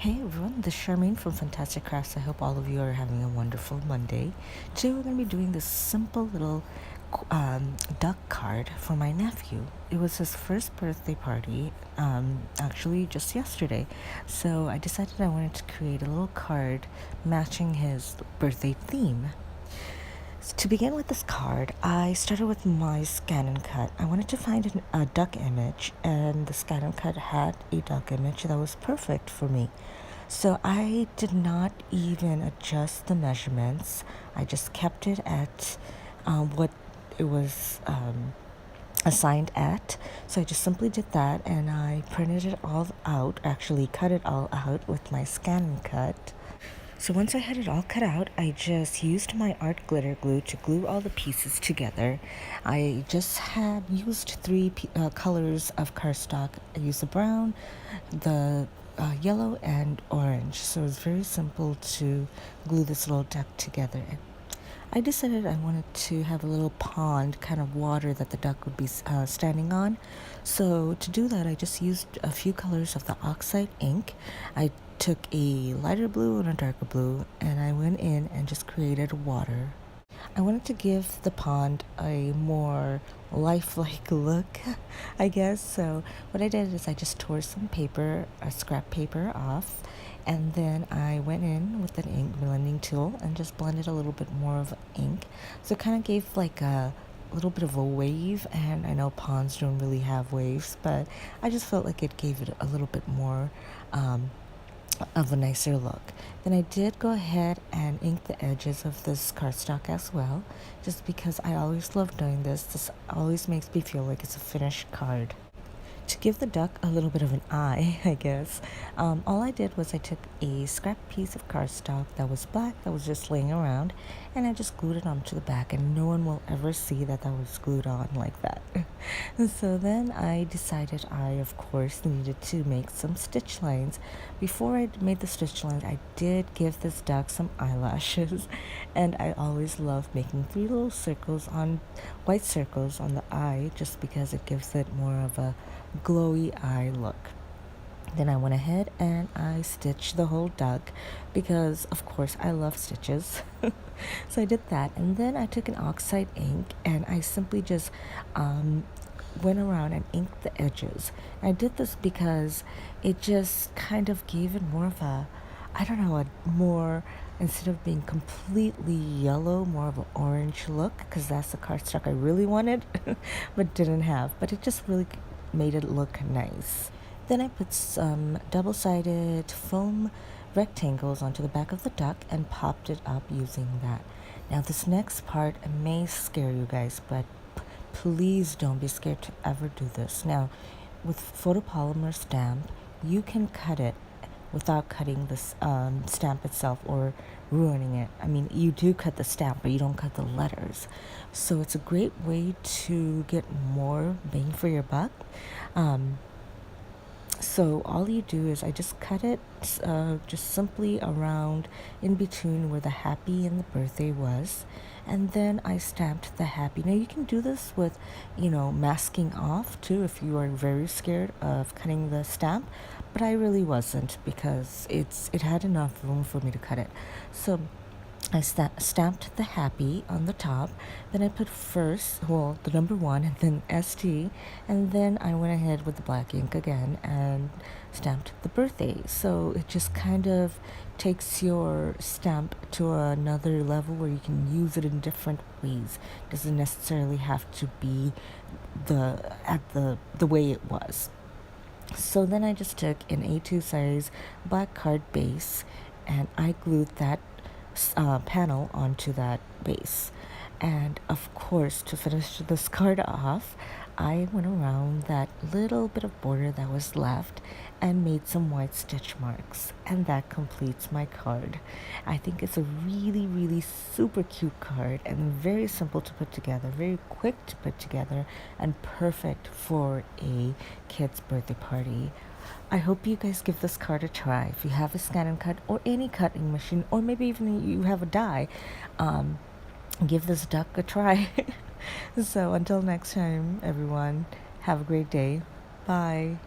Hey everyone, this is Charmaine from Fantastic Crafts. I hope all of you are having a wonderful Monday. Today we're going to be doing this simple little duck card for my nephew. It was his first birthday party, actually just yesterday. So I decided I wanted to create a little card matching his birthday theme. To begin with this card, I started with my scan and cut. I wanted to find a duck image, and the scan and cut had a duck image that was perfect for me. So I did not even adjust the measurements. I just kept it at what it was assigned at. So I just simply did that, and I printed it all out, actually cut it all out with my scan and cut. So once I had it all cut out, I just used my art glitter glue to glue all the pieces together. I just had used three colors of cardstock. I used the brown, the yellow, and orange. So it's very simple to glue this little duck together. I decided I wanted to have a little pond kind of water that the duck would be standing on. So to do that, I just used a few colors of the oxide ink. I took a lighter blue and a darker blue, and I went in and just created water. I wanted to give the pond a more lifelike look, I guess. So what I did is I just tore some paper, a scrap paper off, and then I went in with an ink blending tool and just blended a little bit more of ink. So it kind of gave like a little bit of a wave, and I know ponds don't really have waves, but I just felt like it gave it a little bit more of a nicer look. Then I did go ahead and ink the edges of this cardstock as well, just because I always love doing this. This always makes me feel like it's a finished card. To give the duck a little bit of an eye, I guess, all I did was I took a scrap piece of cardstock that was black, that was just laying around, and I just glued it onto the back, and no one will ever see that was glued on like that. So then I decided I, of course, needed to make some stitch lines. Before I made the stitch lines, I did give this duck some eyelashes, and I always love making three little circles on white circles on the eye, just because it gives it more of a glowy eye look. Then I went ahead and I stitched the whole duck because, of course, I love stitches. So I did that, and then I took an oxide ink and I simply just went around and inked the edges. I did this because it just kind of gave it more of a, I don't know, a more, instead of being completely yellow, more of an orange look, because that's the cardstock I really wanted but didn't have. But it just really made it look nice. Then I put some double-sided foam rectangles onto the back of the duck and popped it up using that. Now this next part may scare you guys, but please don't be scared to ever do this. Now, with photopolymer stamp, you can cut it without cutting the stamp itself or ruining it. I mean, you do cut the stamp, but you don't cut the letters. So it's a great way to get more bang for your buck. So all you do is I just cut it just simply around in between where the happy and the birthday was, and then I stamped the happy. Now you can do this with, masking off too if you are very scared of cutting the stamp, but I really wasn't because it had enough room for me to cut it. So I stamped the happy on the top. Then I put the number 1 and then ST. And then I went ahead with the black ink again and stamped the birthday. So it just kind of takes your stamp to another level where you can use it in different ways. It doesn't necessarily have to be the way it was. So then I just took an A2 size black card base and I glued that panel onto that base. And of course, to finish this card off, I went around that little bit of border that was left and made some white stitch marks, and that completes my card. I think it's a really, really super cute card and very simple to put together, very quick to put together, and perfect for a kid's birthday party. I hope you guys give this card a try. If you have a scan and cut or any cutting machine, or maybe even you have a die, give this duck a try. So until next time, everyone, have a great day. Bye.